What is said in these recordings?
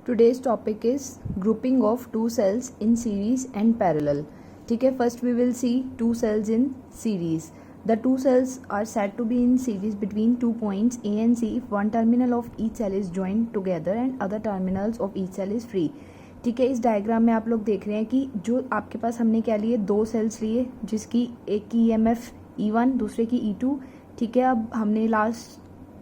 Today's topic is grouping of two cells in series and parallel. ठीक है, first we will see two cells in series. The two cells are said to be in series between 2 points A and C if one terminal of each cell is joined together and other terminals of each cell is free. ठीक है, इस diagram में आप लोग देख रहे हैं कि जो आपके पास हमने क्या लिए, दो सेल्स लिए जिसकी एक की EMF E1 दूसरे की E2. ठीक है, अब हमने लास्ट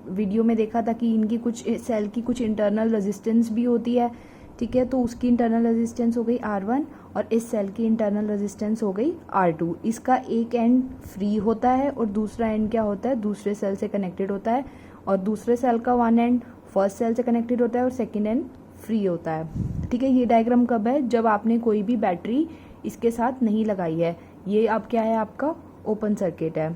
वीडियो में देखा था कि इनकी कुछ सेल की कुछ इंटरनल रेजिस्टेंस भी होती है. ठीक है, तो उसकी इंटरनल रेजिस्टेंस हो गई R1 और इस सेल की इंटरनल रेजिस्टेंस हो गई R2. इसका एक एंड फ्री होता है और दूसरा एंड क्या होता है, दूसरे सेल से कनेक्टेड होता है. और दूसरे सेल का वन एंड फर्स्ट सेल से कनेक्टेड होता है और सेकेंड एंड फ्री होता है. ठीक है, ये डायग्राम कब है, जब आपने कोई भी बैटरी इसके साथ नहीं लगाई है. ये अब क्या है, आपका ओपन सर्किट है.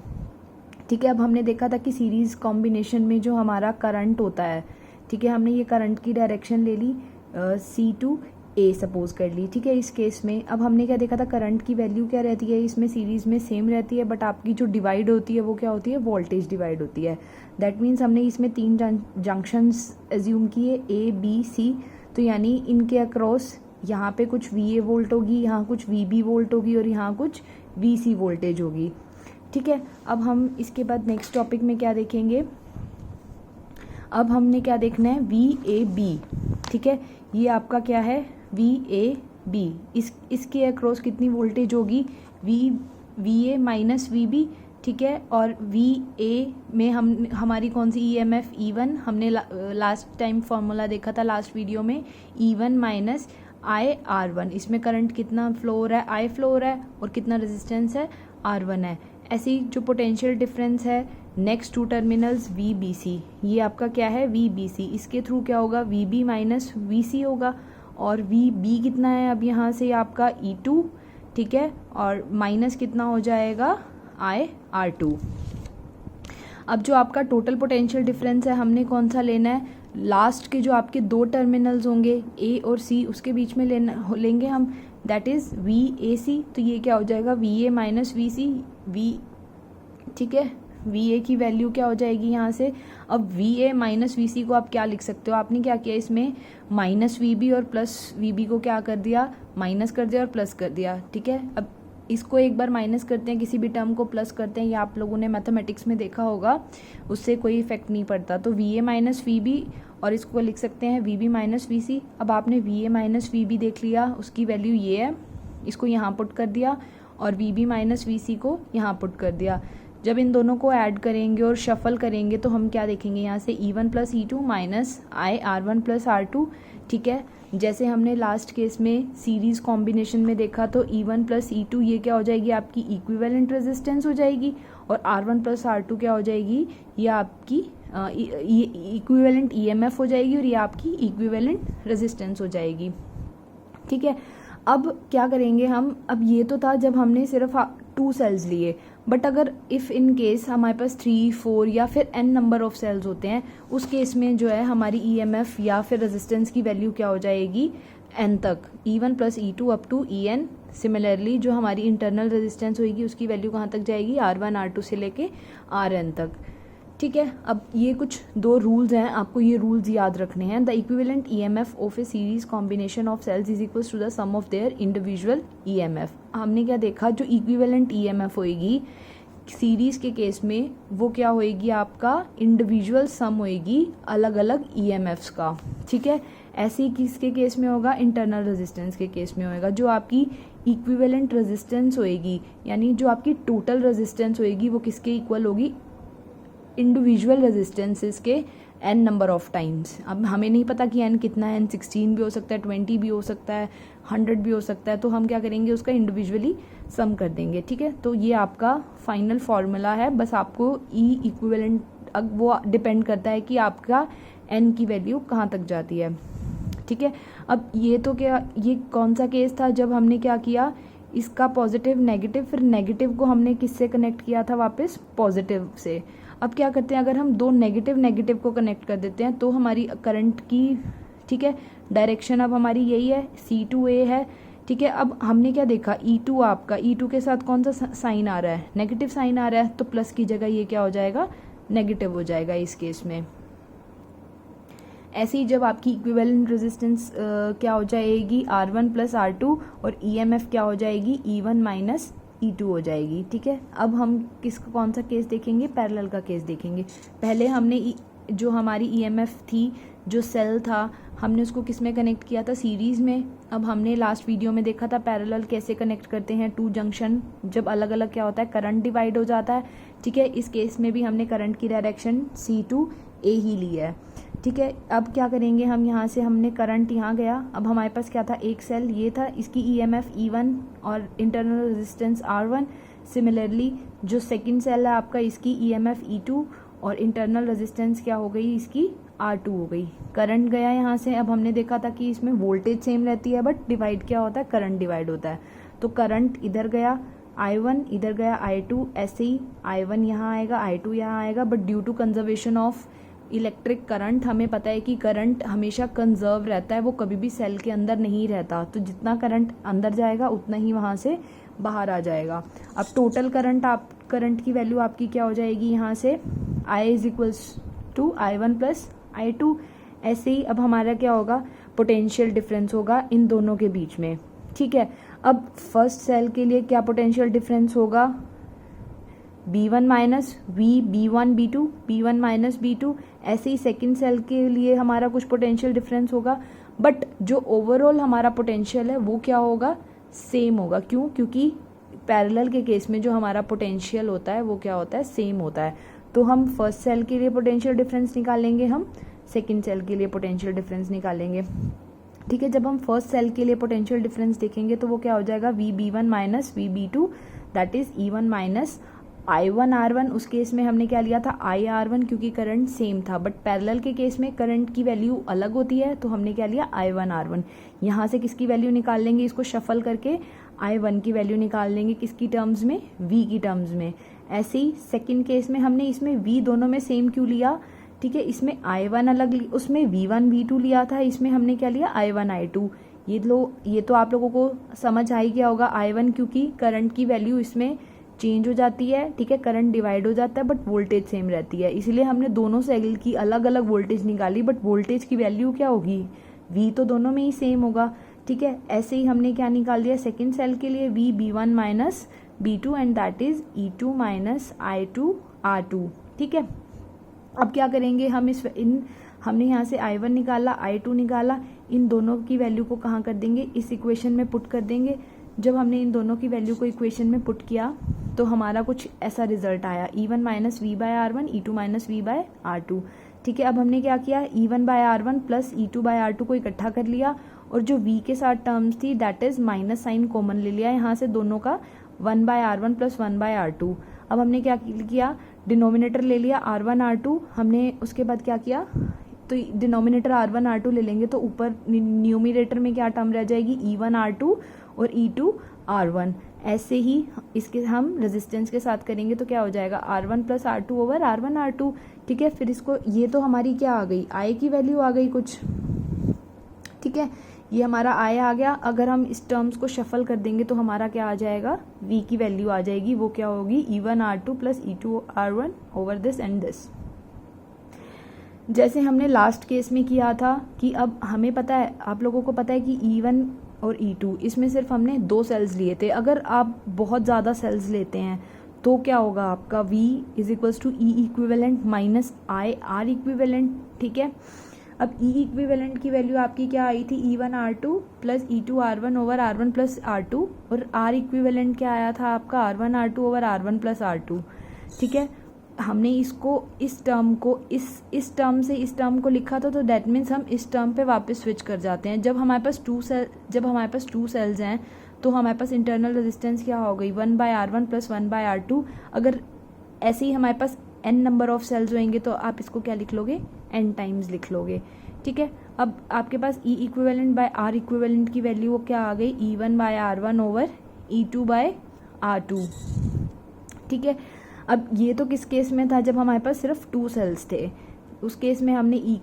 ठीक है, अब हमने देखा था कि सीरीज कॉम्बिनेशन में जो हमारा करंट होता है, ठीक है, हमने ये करंट की डायरेक्शन ले ली C2A सपोज कर ली. ठीक है, इस केस में अब हमने क्या देखा था, करंट की वैल्यू क्या रहती है इसमें सीरीज में, सेम रहती है, बट आपकी जो डिवाइड होती है वो क्या होती है, वोल्टेज डिवाइड होती है. दैट मीन्स हमने इसमें तीन जंक्शंस एज्यूम किए A B C. तो यानी इनके अक्रॉस यहाँ पे कुछ VA वोल्ट होगी, यहाँ कुछ VB वोल्ट होगी और यहाँ कुछ VC वोल्टेज होगी. ठीक है, अब हम इसके बाद नेक्स्ट टॉपिक में क्या देखेंगे, अब हमने क्या देखना है, VAB. ठीक है, ये आपका क्या है, VAB. इसके अक्रॉस कितनी वोल्टेज होगी, VA माइनस VB. ठीक है, और VA में हमारी कौन सी EMF E1, हमने लास्ट टाइम फॉर्मूला देखा था लास्ट वीडियो में, E1 माइनस IR1. इसमें करंट कितना फ्लो हो रहा है, I फ्लो हो रहा है, और कितना रेजिस्टेंस है, R1 है. ऐसी जो पोटेंशियल डिफरेंस है नेक्स्ट टू टर्मिनल्स VBC, ये आपका क्या है, VBC. इसके थ्रू क्या होगा, VB माइनस VC होगा. और VB कितना है, अब यहाँ से आपका E2. ठीक है, और माइनस कितना हो जाएगा, IR2. अब जो आपका टोटल पोटेंशियल डिफरेंस है, हमने कौन सा लेना है, लास्ट के जो आपके दो टर्मिनल्स होंगे A और C, उसके बीच में लेंगे हम, दैट इज़ VAC. तो ये क्या हो जाएगा, VA माइनस VC. ठीक है, VA की वैल्यू क्या हो जाएगी यहाँ से, अब VA माइनस VC को आप क्या लिख सकते हो, आपने क्या किया, इसमें माइनस VB और प्लस VB को क्या कर दिया, माइनस कर दिया और प्लस कर दिया. ठीक है, अब इसको एक बार माइनस करते हैं, किसी भी टर्म को प्लस करते हैं, ये आप लोगों ने मैथमेटिक्स में देखा होगा, उससे कोई इफेक्ट नहीं पड़ता. तो VA माइनस VB और इसको लिख सकते हैं VB माइनस VC. अब आपने VA माइनस VB देख लिया, उसकी वैल्यू ये है, इसको यहाँ पुट कर दिया, और VB माइनस VC को यहाँ पुट कर दिया. जब इन दोनों को ऐड करेंगे और शफल करेंगे तो हम क्या देखेंगे, यहाँ से E1 plus E2 minus IR1 plus R2. ठीक है, जैसे हमने लास्ट केस में सीरीज कॉम्बिनेशन में देखा, तो E1 प्लस E2 ये क्या हो जाएगी, आपकी इक्विवेलेंट रेजिस्टेंस हो जाएगी, और R1 प्लस R2 क्या हो जाएगी, ये आपकी इक्विवेलेंट EMF हो जाएगी, और ये आपकी इक्विवेलेंट रेजिस्टेंस हो जाएगी. ठीक है, अब क्या करेंगे हम, अब ये तो था जब हमने सिर्फ टू सेल्स लिए, बट अगर इफ़ इन केस हमारे पास 3, 4 या फिर n नंबर ऑफ सेल्स होते हैं, उस केस में जो है हमारी EMF या फिर रेजिस्टेंस की वैल्यू क्या हो जाएगी, n तक, E1 plus E2 up to EN. Similarly जो हमारी इंटरनल रेजिस्टेंस होगी उसकी वैल्यू कहाँ तक जाएगी, R1 R2 से लेके RN तक. ठीक है, अब ये कुछ दो रूल्स हैं, आपको ये रूल्स याद रखने हैं. The equivalent EMF of a series combination of cells is equals to the sum of their individual EMF. हमने क्या देखा, जो इक्विवेलेंट EMF होएगी सीरीज के केस में, वो क्या होएगी, आपका इंडिविजुअल सम होएगी अलग अलग EMFs का. ठीक है, ऐसे ही किसके केस में होगा, इंटरनल रेजिस्टेंस के केस में होएगा. जो आपकी इक्विवेलेंट रेजिस्टेंस होएगी, यानी जो आपकी टोटल रेजिस्टेंस होएगी, वो किसके इक्वल होगी, इंडिविजुअल रेजिस्टेंसेस के n नंबर ऑफ टाइम्स. अब हमें नहीं पता कि n कितना है, n 16 भी हो सकता है, 20 भी हो सकता है, 100 भी हो सकता है, तो हम क्या करेंगे, उसका इंडिविजुअली सम कर देंगे. ठीक है, तो ये आपका फाइनल फार्मूला है. बस आपको E इक्विवेलेंट, अब वो डिपेंड करता है कि आपका n की वैल्यू कहाँ तक जाती है. ठीक है, अब ये तो क्या, ये कौन सा केस था जब हमने क्या किया, इसका पॉजिटिव नेगेटिव, फिर नेगेटिव को हमने किससे कनेक्ट किया था, वापस पॉजिटिव से. अब क्या करते हैं, अगर हम दो नेगेटिव को कनेक्ट कर देते हैं तो हमारी करंट की, ठीक है, डायरेक्शन अब हमारी यही है, C2A है. ठीक है, अब हमने क्या देखा, E2 आपका, E2 के साथ कौन सा साइन आ रहा है, नेगेटिव साइन आ रहा है, तो प्लस की जगह ये क्या हो जाएगा, नेगेटिव हो जाएगा इस केस में. ऐसे ही जब आपकी इक्विवेलेंट रेजिस्टेंस क्या हो जाएगी R1 प्लस R2 और EMF क्या हो जाएगी E1 माइनस E2 हो जाएगी। ठीक है, अब हम कौन सा केस देखेंगे, पैरेलल का केस देखेंगे। पहले हमने जो हमारी EMF थी, जो सेल था, हमने उसको किस में कनेक्ट किया था, सीरीज़ में। अब हमने लास्ट वीडियो में देखा था पैरेलल कैसे कनेक्ट करते हैं, टू जंक्शन जब अलग अलग क्या होता है, करंट डिवाइड हो जाता है। ठीक है, इस केस में भी हमने करंट की डायरेक्शन C2A ही ली है। ठीक है, अब क्या करेंगे हम, यहाँ से हमने करंट यहाँ गया, अब हमारे पास क्या था, एक सेल ये था, इसकी EMF E1 और इंटरनल रेजिस्टेंस R1। सिमिलरली जो सेकंड सेल है आपका, इसकी EMF E2 और इंटरनल रेजिस्टेंस क्या हो गई, इसकी R2 हो गई। करंट गया यहाँ से, अब हमने देखा था कि इसमें वोल्टेज सेम रहती है बट डिवाइड क्या होता है, करंट डिवाइड होता है। तो करंट इधर गया I1, इधर गया I2, ऐसे ही I1 यहाँ आएगा, I2 यहाँ आएगा, but due to conservation of electric current, हमें पता है कि करंट हमेशा कंजर्व रहता है, वो कभी भी सेल के अंदर नहीं रहता। तो जितना करंट अंदर जाएगा उतना ही वहाँ से बाहर आ जाएगा। अब टोटल करंट की वैल्यू आपकी क्या हो जाएगी, यहाँ से I is equals to I1 plus I2। ऐसे ही अब हमारा क्या होगा, पोटेंशियल डिफरेंस होगा इन दोनों के बीच में। ठीक है, अब फर्स्ट सेल के लिए क्या पोटेंशियल डिफरेंस होगा, B1 minus B1 B2, B1 minus B2। ऐसे ही सेकेंड सेल के लिए हमारा कुछ पोटेंशियल डिफरेंस होगा, बट जो ओवरऑल हमारा पोटेंशियल है वो क्या होगा, सेम होगा। क्यों, क्योंकि पैरेलल के केस में जो हमारा पोटेंशियल होता है वो क्या होता है, सेम होता है। तो हम फर्स्ट सेल के लिए पोटेंशियल डिफरेंस निकालेंगे, हम सेकेंड सेल के लिए पोटेंशियल डिफरेंस निकालेंगे। ठीक है, जब हम फर्स्ट सेल के लिए पोटेंशियल डिफरेंस देखेंगे तो वो क्या हो जाएगा, VB1 minus VB2 that is E1 minus I1 R1। उस केस में हमने क्या लिया था, IR1, क्योंकि करंट सेम था। बट पैरेलल के केस में करंट की वैल्यू अलग होती है, तो हमने क्या लिया, I1 R1। यहाँ से किसकी वैल्यू निकाल लेंगे, इसको शफल करके I1 की वैल्यू निकाल लेंगे, किसकी टर्म्स में, V की टर्म्स में। ऐसे ही सेकेंड केस में हमने इसमें V दोनों में सेम क्यों लिया, ठीक है, इसमें I1 अलग, उसमें V1 V2 लिया था, इसमें हमने क्या लिया, I1 I2। ये तो आप लोगों को समझ आ ही गया होगा। I1 क्योंकि करंट की वैल्यू इसमें चेंज हो जाती है, ठीक है, करंट डिवाइड हो जाता है बट वोल्टेज सेम रहती है, इसलिए हमने दोनों सेल की अलग अलग वोल्टेज निकाली, बट वोल्टेज की वैल्यू क्या होगी, V तो दोनों में ही सेम होगा। ठीक है, ऐसे ही हमने क्या निकाल दिया, सेकेंड सेल के लिए VB1 minus B2 and that is E2 minus I2 R2। ठीक है, अब क्या करेंगे हम, हमने यहाँ से I1 निकाला, I2 निकाला, इन दोनों की वैल्यू को कहाँ कर देंगे, इस इक्वेशन में पुट कर देंगे। जब हमने इन दोनों की वैल्यू को इक्वेशन में पुट किया तो हमारा कुछ ऐसा रिजल्ट आया, E1 minus V/R1, E2 minus V/R2। ठीक है, अब हमने क्या किया, E1/R1 प्लस E2/R2 को इकट्ठा कर लिया और जो V के साथ टर्म्स थी that is minus sign common ले लिया यहाँ से दोनों का, 1/R1 प्लस 1/R2। अब हमने क्या किया, डिनोमिनेटर ले लिया R1 R2, हमने उसके बाद क्या किया, तो डिनोमिनेटर R1 R2 ले लेंगे तो ऊपर न्यूमिनेटर में क्या टर्म रह जाएगी, E1 R2 और E2 R1। ऐसे ही इसके हम रेजिस्टेंस के साथ करेंगे तो क्या हो जाएगा, R1 plus R2 over R1 R2। ठीक है, फिर इसको, ये तो हमारी क्या आ गई, I की वैल्यू आ गई कुछ। ठीक है, ये हमारा I आ गया। अगर हम इस टर्म्स को शफल कर देंगे तो हमारा क्या आ जाएगा, V की वैल्यू आ जाएगी, वो क्या होगी, E1 R2 plus E2 R1 over this and this. जैसे हमने लास्ट केस में किया था कि अब हमें पता है, आप लोगों को पता है कि E1 और E2 इसमें सिर्फ हमने 2 सेल्स लिए थे। अगर आप बहुत ज़्यादा सेल्स लेते हैं तो क्या होगा आपका, V is equals to E equivalent minus I R equivalent. ठीक है, अब E इक्विवेलेंट की वैल्यू आपकी क्या आई थी, E1 R2 plus E2 R1 over R1 plus R2, और R इक्विवेलेंट क्या आया था आपका, R1 R2 over R1 plus R2। ठीक है, हमने इसको, इस टर्म को इस टर्म से इस टर्म को लिखा था, तो दैट मीन्स हम इस टर्म पे वापस स्विच कर जाते हैं। जब हमारे पास टू सेल्स हैं तो हमारे पास इंटरनल रेजिस्टेंस क्या हो गई, 1/R1 प्लस 1/R2। अगर ऐसे ही हमारे पास n नंबर ऑफ सेल्स होंगे तो आप इसको क्या लिख लोगे, n टाइम्स लिख लोगे। ठीक है, अब आपके पास E equivalent by R equivalent की वैल्यू वो क्या आ गई, E1/R1 ओवर E2/R2। ठीक है, अब ये तो किस केस में था, जब हमारे पास सिर्फ 2 सेल्स थे, उस केस में हमने E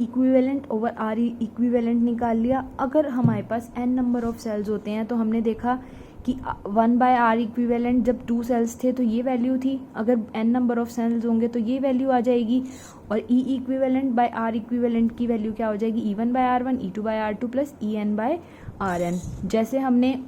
equivalent over R equivalent निकाल लिया। अगर हमारे पास n नंबर ऑफ सेल्स होते हैं तो हमने देखा कि 1/r इक्विवेलेंट जब 2 सेल्स थे तो ये वैल्यू थी, अगर n नंबर ऑफ सेल्स होंगे तो ये वैल्यू आ जाएगी, और E equivalent by R equivalent की वैल्यू क्या हो जाएगी, E1/r1 E2/r2 प्लस EN/rn। जैसे हमने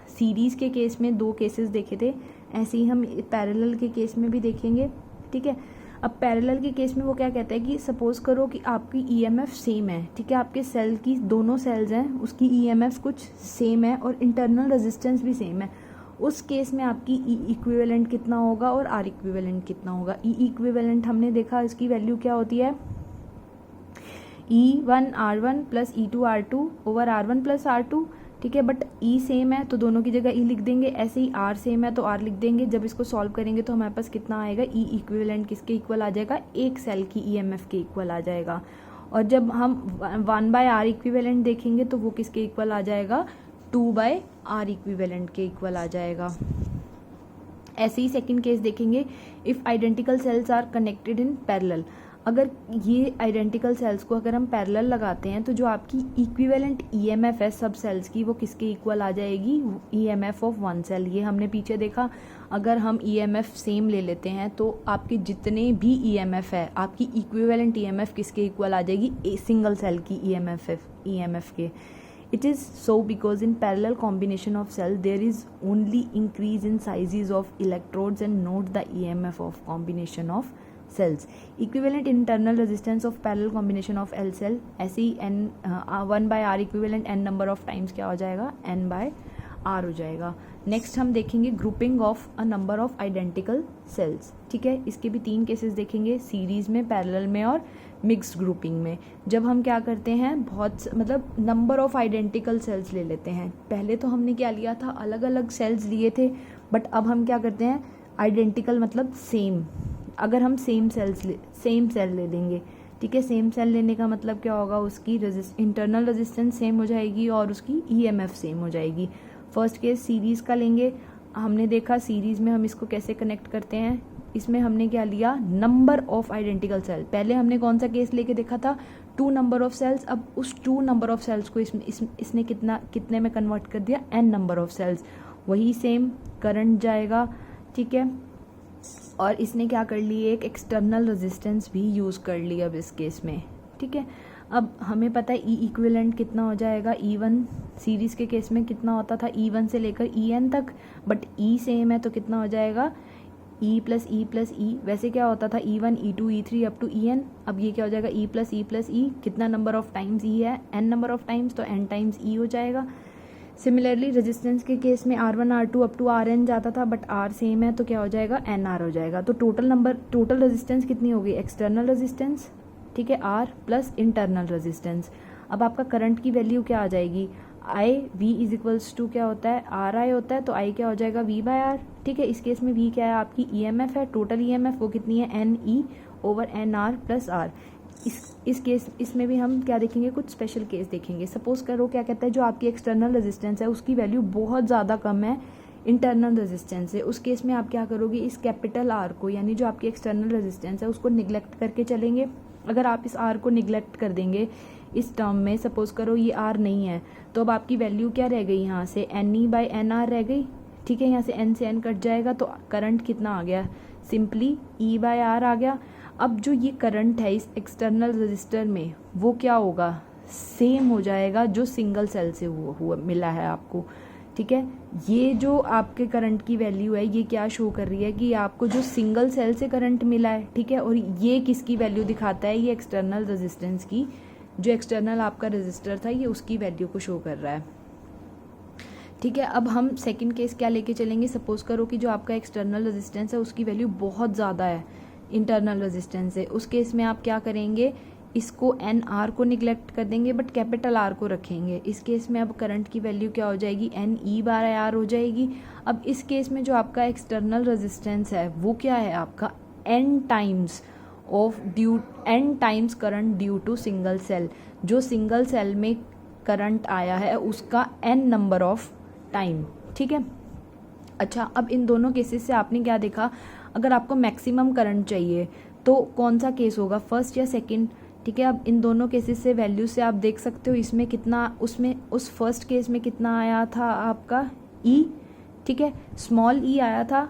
सीरीज़ के केस में 2 केसेस देखे थे, ऐसे ही हम पैरेलल के केस में भी देखेंगे। ठीक है, अब पैरेलल के केस में वो क्या कहता है कि सपोज़ करो कि आपकी ईएमएफ सेम है। ठीक है, आपके सेल की दोनों सेल्स हैं, उसकी ईएमएफ कुछ सेम है और इंटरनल रेजिस्टेंस भी सेम है। उस केस में आपकी ई इक्विवेलेंट कितना होगा और आर इक्विवेलेंट कितना होगा। ई इक्विवेलेंट हमने देखा इसकी वैल्यू क्या होती है, E1R1 plus E2R2 over R1 plus R2। ठीक है, बट E सेम है तो दोनों की जगह E लिख देंगे, ऐसे ही R सेम है तो R लिख देंगे। जब इसको सॉल्व करेंगे तो हमारे पास कितना आएगा, E इक्विवेलेंट किसके इक्वल आ जाएगा, एक सेल की EMF के इक्वल आ जाएगा। और जब हम 1/r इक्विवेलेंट देखेंगे तो वो किसके इक्वल आ जाएगा, 2/r इक्विवेलेंट के इक्वल आ जाएगा। ऐसे ही सेकंड केस देखेंगे, if identical cells are connected in parallel. अगर ये आइडेंटिकल सेल्स को अगर हम पैरेलल लगाते हैं तो जो आपकी इक्विवेलेंट ईएमएफ है सब सेल्स की वो किसके इक्वल आ जाएगी, ईएमएफ ऑफ वन सेल। ये हमने पीछे देखा, अगर हम ईएमएफ सेम ले लेते हैं तो आपके जितने भी ईएमएफ है आपकी इक्विवेलेंट ईएमएफ किसके इक्वल आ जाएगी, सिंगल सेल की ईएमएफ के। It is so because in parallel combination of cells there is only increase in sizes of electrodes and not the EMF of combination of cells. Equivalent internal resistance of parallel combination of L cell, ऐसे ही n 1/r equivalent n number of times क्या हो जाएगा, n/r हो जाएगा। Next हम देखेंगे grouping of a number of identical sales. ठीक है, इसके भी 3 केसेस देखेंगे, सीरीज में, पैरेलल में और मिक्स्ड ग्रुपिंग में। जब हम क्या करते हैं, बहुत मतलब नंबर ऑफ आइडेंटिकल सेल्स ले लेते हैं। पहले तो हमने क्या लिया था, अलग अलग सेल्स लिए थे, बट अब हम क्या करते हैं, आइडेंटिकल मतलब सेम। अगर हम सेम सेल ले लेंगे, ठीक है, सेम सेल लेने का मतलब क्या होगा, उसकी इंटरनल रेजिस्टेंस सेम हो जाएगी और उसकी ईएमएफ सेम हो जाएगी। फर्स्ट केस सीरीज़ का लेंगे, हमने देखा सीरीज़ में हम इसको कैसे कनेक्ट करते हैं। इसमें हमने क्या लिया, नंबर ऑफ आइडेंटिकल सेल। पहले हमने कौन सा केस लेके देखा था, 2 नंबर ऑफ सेल्स। अब उस 2 नंबर ऑफ सेल्स को इसने कितने में कन्वर्ट कर दिया, n नंबर ऑफ सेल्स। वही सेम करंट जाएगा। ठीक है, और इसने क्या कर ली, एक एक्सटर्नल रेजिस्टेंस भी यूज़ कर ली अब इस केस में। ठीक है, अब हमें पता है E इक्विवेलेंट कितना हो जाएगा, E1 सीरीज़ के केस में कितना होता था, E1 से लेकर EN तक, बट E सेम है तो कितना हो जाएगा, E प्लस E। वैसे क्या होता था, E1 E2 E3 up to EN। अब ये क्या हो जाएगा, E प्लस E। कितना नंबर ऑफ टाइम्स E है, n नंबर ऑफ टाइम्स, तो n टाइम्स E हो जाएगा। सिमिलरली रेजिस्टेंस के केस में R1 R2 up to Rn जाता था, बट R सेम है तो क्या हो जाएगा, NR हो जाएगा। तो टोटल रेजिस्टेंस कितनी होगी, एक्सटर्नल रेजिस्टेंस, ठीक है, R प्लस इंटरनल रेजिस्टेंस। अब आपका करंट की वैल्यू क्या आ जाएगी, I V is equals to क्या होता है, RI होता है, तो I क्या हो जाएगा, V/R। ठीक है, इस केस में V क्या है, आपकी EMF है, टोटल EMF वो कितनी है, NE over NR plus R। इस केस इसमें भी हम क्या देखेंगे, कुछ स्पेशल केस देखेंगे। सपोज करो क्या कहता है, जो आपकी एक्सटर्नल रेजिस्टेंस है उसकी वैल्यू बहुत ज़्यादा कम है इंटरनल रेजिस्टेंस से। उस केस में आप क्या करोगे, इस कैपिटल R को, यानी जो आपकी एक्सटर्नल रेजिस्टेंस है उसको निगलेक्ट करके चलेंगे। अगर आप इस R को निगलेक्ट कर देंगे इस टर्म में, सपोज करो ये R नहीं है, तो अब आपकी वैल्यू क्या रह गई, यहाँ से NE/NR रह गई। ठीक है, यहाँ से N से N कट जाएगा तो करंट कितना आ गया, सिंपली E/R आ गया। अब जो ये करंट है इस एक्सटर्नल रजिस्टर में वो क्या होगा, सेम हो जाएगा जो सिंगल सेल से हुआ मिला है आपको। ठीक है, ये जो आपके करंट की वैल्यू है ये क्या शो कर रही है कि आपको जो सिंगल सेल से करंट मिला है। ठीक है, और ये किसकी वैल्यू दिखाता है, ये एक्सटर्नल रेजिस्टेंस की, जो एक्सटर्नल आपका रजिस्टर था ये उसकी वैल्यू को शो कर रहा है। ठीक है, अब हम सेकंड केस क्या लेके चलेंगे, सपोज करो कि जो आपका एक्सटर्नल रेजिस्टेंस है उसकी वैल्यू बहुत ज़्यादा है इंटरनल रेजिस्टेंस से। उस केस में आप क्या करेंगे, इसको NR को निगलेक्ट कर देंगे बट कैपिटल R को रखेंगे। इस केस में अब करंट की वैल्यू क्या हो जाएगी, NE/R हो जाएगी। अब इस केस में जो आपका एक्सटर्नल रेजिस्टेंस है वो क्या है आपका, N times current due to single cell. जो सिंगल सेल में करंट आया है उसका N नंबर ऑफ टाइम। ठीक है, अच्छा, अब इन दोनों केसेस से आपने क्या देखा, अगर आपको मैक्सिमम करंट चाहिए तो कौन सा केस होगा, फर्स्ट या सेकंड। ठीक है, अब इन दोनों केसेस से वैल्यू से आप देख सकते हो इसमें कितना, उसमें उस फर्स्ट केस में कितना आया था आपका ई, ठीक है। स्मॉल ई आया था,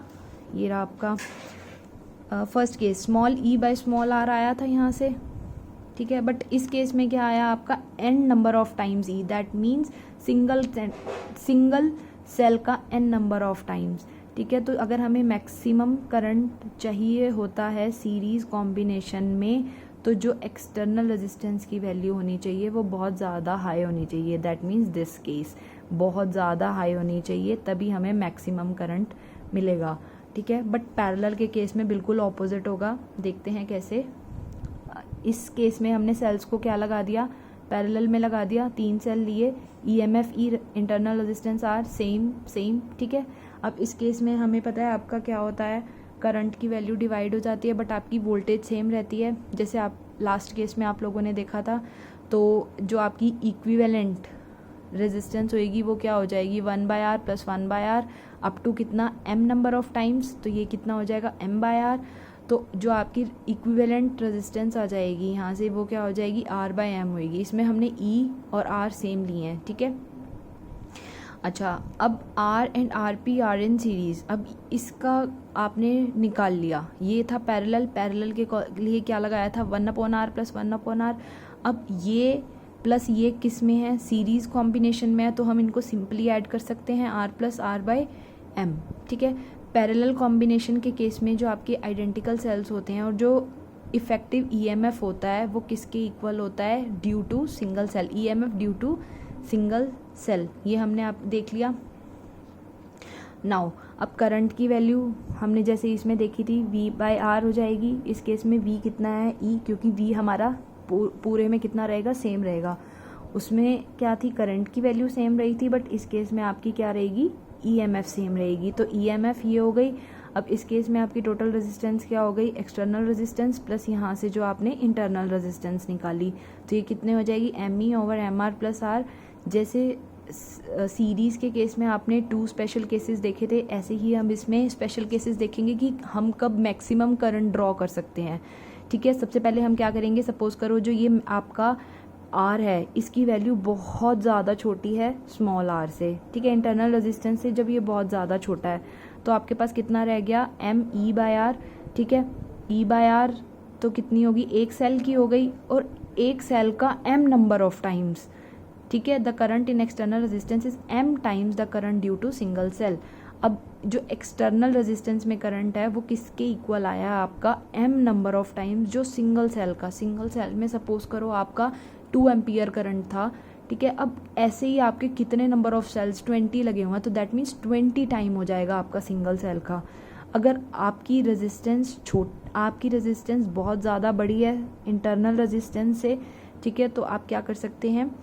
ये रहा आपका first case, small e by small r आया था यहाँ से, ठीक है। बट इस केस में क्या आया आपका n number of times e, that means single cell का n नंबर ऑफ टाइम्स, ठीक है। तो अगर हमें मैक्सिमम करंट चाहिए होता है सीरीज कॉम्बिनेशन में, तो जो एक्सटर्नल रेजिस्टेंस की वैल्यू होनी चाहिए वो बहुत ज़्यादा हाई होनी चाहिए, दैट मीन्स दिस केस बहुत ज़्यादा हाई होनी चाहिए, तभी हमें मैक्सिमम करंट मिलेगा, ठीक है। बट पैरेलल के केस में बिल्कुल ऑपोजिट होगा, देखते हैं कैसे। इस केस में हमने सेल्स को क्या लगा दिया, पैरेलल में लगा दिया, 3 सेल लिए, EMF ई इंटरनल रेजिस्टेंस आर सेम, ठीक है। अब इस केस में हमें पता है आपका क्या होता है, करंट की वैल्यू डिवाइड हो जाती है बट आपकी वोल्टेज सेम रहती है। जैसे आप लास्ट केस में आप लोगों ने देखा था, तो जो आपकी इक्विवेलेंट रेजिस्टेंस होएगी वो क्या हो जाएगी 1/R + 1/R अप टू कितना m नंबर ऑफ टाइम्स, तो ये कितना हो जाएगा m/R। तो जो आपकी इक्विवेलेंट रेजिस्टेंस आ जाएगी यहाँ से वो क्या हो जाएगी R/m होएगी। इसमें हमने E और R सेम लिए हैं, ठीक है। अच्छा, अब R and RP are in series, अब इसका आपने निकाल लिया, ये था पैरेलल के लिए क्या लगाया था 1/R + 1/R। अब ये प्लस ये किस में है, सीरीज़ कॉम्बिनेशन में है, तो हम इनको सिंपली ऐड कर सकते हैं R + R/m, ठीक है। पैरेलल कॉम्बिनेशन के केस में जो आपके आइडेंटिकल सेल्स होते हैं और जो इफेक्टिव EMF होता है वो किसके इक्वल होता है, due to single cell, EMF due to single cell, ये हमने आप देख लिया। नाउ अब करंट की वैल्यू हमने जैसे इसमें देखी थी V/R हो जाएगी, इस केस में V कितना है E, क्योंकि V हमारा पूरे में कितना रहेगा, सेम रहेगा। उसमें क्या थी, करंट की वैल्यू सेम रही थी, बट इस केस में आपकी क्या रहेगी, EMF सेम रहेगी, तो EMF ये हो गई। अब इस केस में आपकी टोटल रेजिस्टेंस क्या हो गई, एक्सटर्नल रेजिस्टेंस प्लस यहाँ से जो आपने इंटरनल रेजिस्टेंस निकाली, तो ये कितने हो जाएगी ME/MR + R। जैसे सीरीज़ के केस में आपने 2 स्पेशल केसेस देखे थे, ऐसे ही हम इसमें स्पेशल केसेस देखेंगे कि हम कब मैक्सिमम करंट ड्रॉ कर सकते हैं, ठीक है। सबसे पहले हम क्या करेंगे, सपोज करो जो ये आपका R है इसकी वैल्यू बहुत ज़्यादा छोटी है स्मॉल r से, ठीक है, इंटरनल रेजिस्टेंस से जब ये बहुत ज़्यादा छोटा है तो आपके पास कितना रह गया ME/R, ठीक है। E/R तो कितनी होगी, एक सेल की हो गई और एक सेल का m नंबर ऑफ टाइम्स, ठीक है। The current in external resistance is m times the current due to single cell. अब जो एक्सटर्नल रेजिस्टेंस में करंट है वो किसके इक्वल आया है आपका m नंबर ऑफ टाइम्स जो सिंगल सेल में सपोज करो आपका 2 एम्पियर करंट था, ठीक है। अब ऐसे ही आपके कितने नंबर ऑफ सेल्स 20 लगे हुए हैं, तो दैट मीन्स 20 टाइम हो जाएगा आपका सिंगल सेल का। अगर आपकी रेजिस्टेंस बहुत ज़्यादा बड़ी है इंटरनल रेजिस्टेंस से, ठीक है, तो आप क्या कर सकते हैं,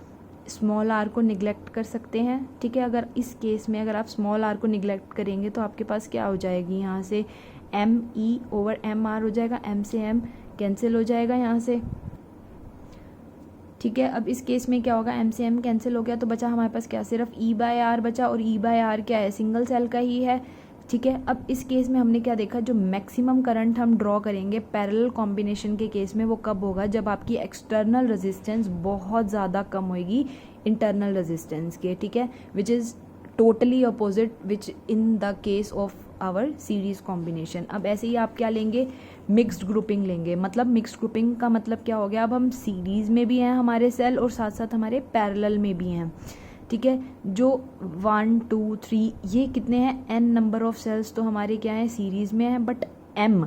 स्मॉल r को निगलेक्ट कर सकते हैं, ठीक है। अगर इस केस में अगर आप स्मॉल r को निगलेक्ट करेंगे तो आपके पास क्या हो जाएगी, यहाँ से ME/MR हो जाएगा, m से m कैंसिल हो जाएगा यहाँ से, ठीक है। अब इस केस में क्या होगा, m से m कैंसिल हो गया तो बचा हमारे पास क्या, सिर्फ E/R बचा, और E/R क्या है, सिंगल सेल का ही है, ठीक है। अब इस केस में हमने क्या देखा, जो मैक्सिमम करंट हम ड्रॉ करेंगे पैरेलल कॉम्बिनेशन के केस में वो कब होगा, जब आपकी एक्सटर्नल रेजिस्टेंस बहुत ज़्यादा कम होगी इंटरनल रेजिस्टेंस के, ठीक है, which is totally opposite which in the case of our series combination. अब ऐसे ही आप क्या लेंगे, मिक्स्ड ग्रुपिंग लेंगे। मतलब मिक्स्ड ग्रुपिंग का मतलब क्या हो गया, अब हम सीरीज में भी हैं हमारे सेल और साथ साथ हमारे पैरेलल में भी हैं, ठीक है। जो 1 2 3 ये कितने हैं, n नंबर ऑफ सेल्स तो हमारे क्या है, सीरीज में है, but m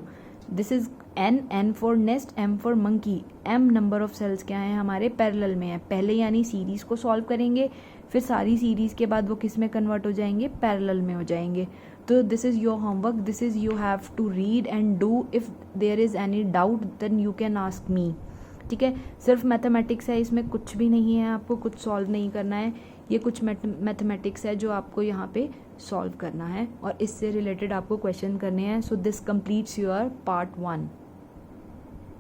this is n for nest, m for monkey, m number of cells क्या है हमारे पैरेलल में है। पहले यानी सीरीज को सॉल्व करेंगे, फिर सारी सीरीज के बाद वो किस में कन्वर्ट हो जाएंगे, पैरेलल में हो जाएंगे। तो this is your homework, this is you have to read and do, if there is any doubt then you can ask me, ठीक है। सिर्फ मैथमेटिक्स है, इसमें कुछ भी नहीं है, आपको कुछ सॉल्व नहीं करना है, ये कुछ मैथमेटिक्स है जो आपको यहाँ पे सॉल्व करना है और इससे रिलेटेड आपको क्वेश्चन करने हैं। So this completes your part 1।